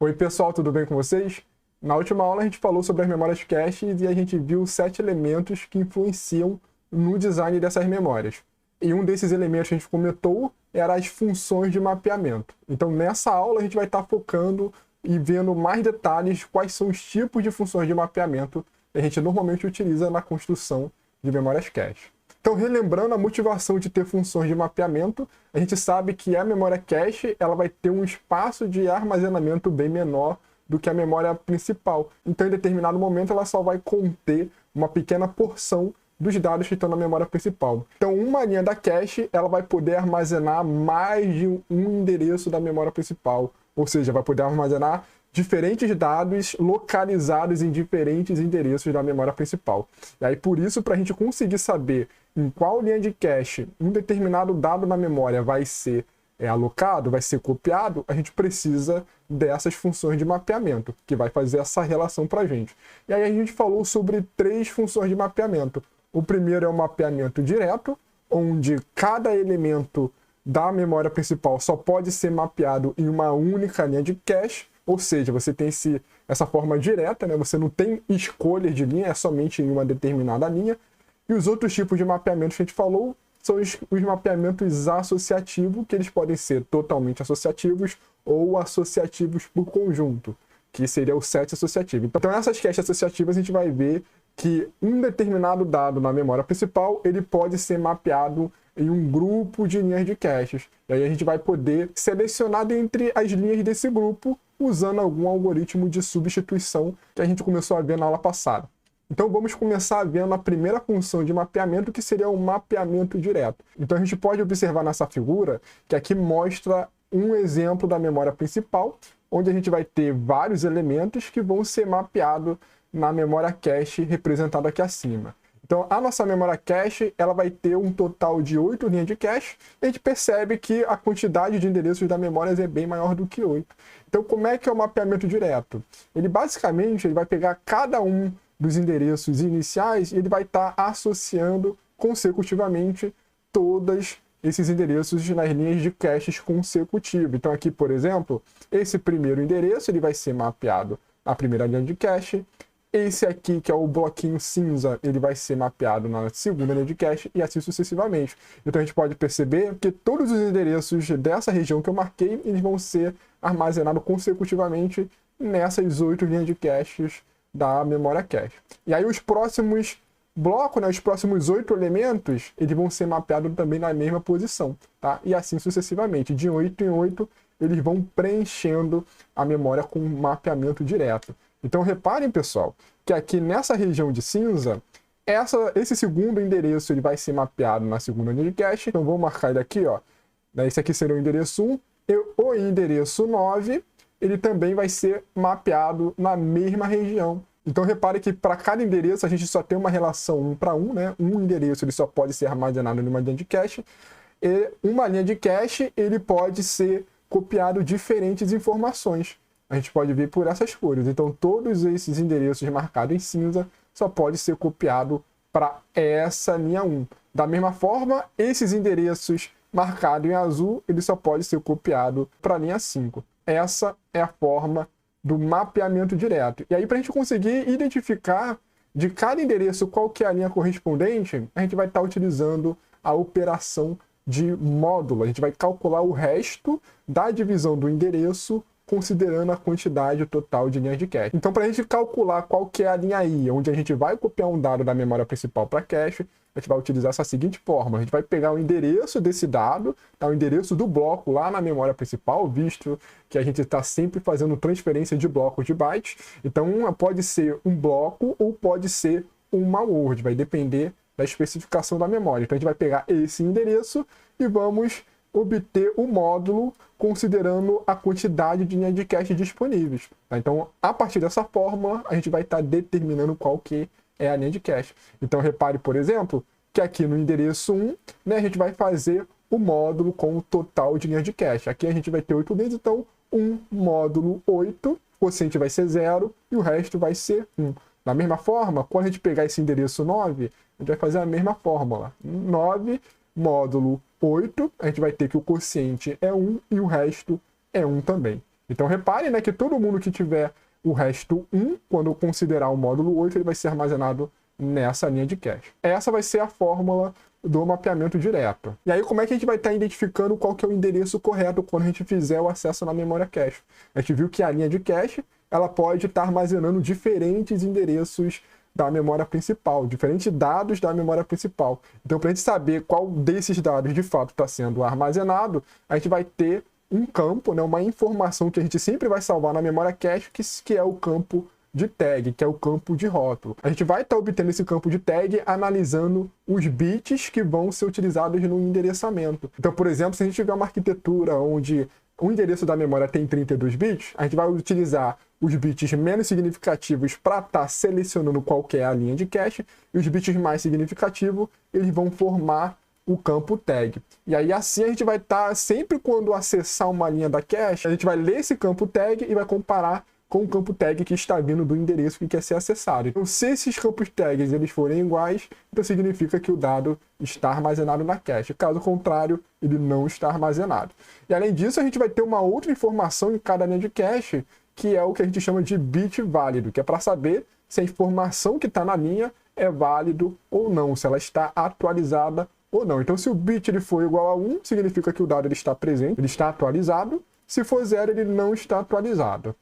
Oi pessoal, tudo bem com vocês? Na última aula a gente falou sobre as memórias cache e a gente viu 7 elementos que influenciam no design dessas memórias. E um desses elementos que a gente comentou era as funções de mapeamento. Então nessa aula a gente vai estar focando e vendo mais detalhes quais são os tipos de funções de mapeamento que a gente normalmente utiliza na construção de memórias cache. Então, relembrando a motivação de ter funções de mapeamento, a gente sabe que a memória cache ela vai ter um espaço de armazenamento bem menor do que a memória principal. Então, em determinado momento, ela só vai conter uma pequena porção dos dados que estão na memória principal. Então, uma linha da cache ela vai poder armazenar mais de um endereço da memória principal. Ou seja, vai poder armazenar diferentes dados localizados em diferentes endereços da memória principal. E aí, por isso, para a gente conseguir saber em qual linha de cache um determinado dado na memória vai ser alocado, vai ser copiado, a gente precisa dessas funções de mapeamento, que vai fazer essa relação para a gente. E aí a gente falou sobre 3 funções de mapeamento. O primeiro é o mapeamento direto, onde cada elemento da memória principal só pode ser mapeado em uma única linha de cache, ou seja, você tem essa forma direta, né? Você não tem escolhas de linha, é somente em uma determinada linha. E os outros tipos de mapeamento que a gente falou são os mapeamentos associativos, que eles podem ser totalmente associativos ou associativos por conjunto, que seria o set associativo. Então, nessas caches associativas, a gente vai ver que um determinado dado na memória principal, ele pode ser mapeado em um grupo de linhas de caches. E aí a gente vai poder selecionar dentre as linhas desse grupo usando algum algoritmo de substituição que a gente começou a ver na aula passada. Então vamos começar vendo a primeira função de mapeamento, que seria o mapeamento direto. Então a gente pode observar nessa figura que aqui mostra um exemplo da memória principal, onde a gente vai ter vários elementos que vão ser mapeados na memória cache representada aqui acima. Então a nossa memória cache ela vai ter um total de 8 linhas de cache, e a gente percebe que a quantidade de endereços da memória é bem maior do que 8. Então como é que é o mapeamento direto? Ele basicamente vai pegar cada um dos endereços iniciais e ele vai estar associando consecutivamente todos esses endereços nas linhas de caches consecutivas. Então aqui, por exemplo, esse primeiro endereço ele vai ser mapeado na primeira linha de cache. Esse aqui, que é o bloquinho cinza, ele vai ser mapeado na segunda linha de cache e assim sucessivamente. Então a gente pode perceber que todos os endereços dessa região que eu marquei, eles vão ser armazenados consecutivamente nessas 8 linhas de caches da memória cache. E aí os próximos blocos, né, os próximos 8 elementos, eles vão ser mapeados também na mesma posição, tá? E assim sucessivamente. De 8 em 8, eles vão preenchendo a memória com mapeamento direto. Então reparem, pessoal, que aqui nessa região de cinza, esse segundo endereço ele vai ser mapeado na segunda linha de cache. Então vou marcar ele aqui, ó. Esse aqui seria o endereço 1. E o endereço 9, ele também vai ser mapeado na mesma região. Então repare que para cada endereço a gente só tem uma relação 1 para 1, né? Um endereço ele só pode ser armazenado em uma linha de cache. E uma linha de cache ele pode ser copiado diferentes informações. A gente pode ver por essas cores. Então todos esses endereços marcados em cinza só pode ser copiado para essa linha 1. Da mesma forma, esses endereços marcados em azul, ele só pode ser copiado para a linha 5. Essa é a forma do mapeamento direto. E aí, para a gente conseguir identificar de cada endereço qual que é a linha correspondente, a gente vai estar utilizando a operação de módulo. A gente vai calcular o resto da divisão do endereço considerando a quantidade total de linhas de cache. Então, para a gente calcular qual que é a linha I, onde a gente vai copiar um dado da memória principal para cache, a gente vai utilizar essa seguinte fórmula. A gente vai pegar o endereço desse dado, tá? O endereço do bloco lá na memória principal, visto que a gente está sempre fazendo transferência de blocos de bytes. Então, pode ser um bloco ou pode ser uma word, vai depender da especificação da memória. Então, a gente vai pegar esse endereço e vamos obter o módulo considerando a quantidade de linhas de cache disponíveis. Tá? Então, a partir dessa fórmula, a gente vai estar determinando qual que é a linha de cache. Então, repare, por exemplo, que aqui no endereço 1, né, a gente vai fazer o módulo com o total de linhas de cache. Aqui a gente vai ter 8 linhas, então 1 módulo 8, o quociente vai ser 0 e o resto vai ser 1. Da mesma forma, quando a gente pegar esse endereço 9, a gente vai fazer a mesma fórmula. 9 módulo 8, a gente vai ter que o quociente é 1 e o resto é 1 também. Então repare, né, que todo mundo que tiver o resto 1, quando eu considerar o módulo 8, ele vai ser armazenado nessa linha de cache. Essa vai ser a fórmula do mapeamento direto. E aí, como é que a gente vai estar identificando qual que é o endereço correto quando a gente fizer o acesso na memória cache? A gente viu que a linha de cache, ela pode estar armazenando diferentes endereços da memória principal, diferentes dados da memória principal. Então, para a gente saber qual desses dados de fato está sendo armazenado, a gente vai ter um campo, né, uma informação que a gente sempre vai salvar na memória cache, que é o campo de tag, que é o campo de rótulo. A gente vai estar obtendo esse campo de tag analisando os bits que vão ser utilizados no endereçamento. Então, por exemplo, se a gente tiver uma arquitetura onde o endereço da memória tem 32 bits, a gente vai utilizar os bits menos significativos para estar selecionando qual que é a linha de cache, e os bits mais significativos, eles vão formar o campo tag. E aí assim a gente vai estar, sempre quando acessar uma linha da cache, a gente vai ler esse campo tag e vai comparar com o campo tag que está vindo do endereço que quer ser acessado. Então, se esses campos tags eles forem iguais, então significa que o dado está armazenado na cache. Caso contrário, ele não está armazenado. E além disso, a gente vai ter uma outra informação em cada linha de cache, que é o que a gente chama de bit válido, que é para saber se a informação que está na linha é válido ou não, se ela está atualizada ou não. Então, se o bit ele for igual a 1, significa que o dado ele está presente, ele está atualizado. Se for 0, ele não está atualizado.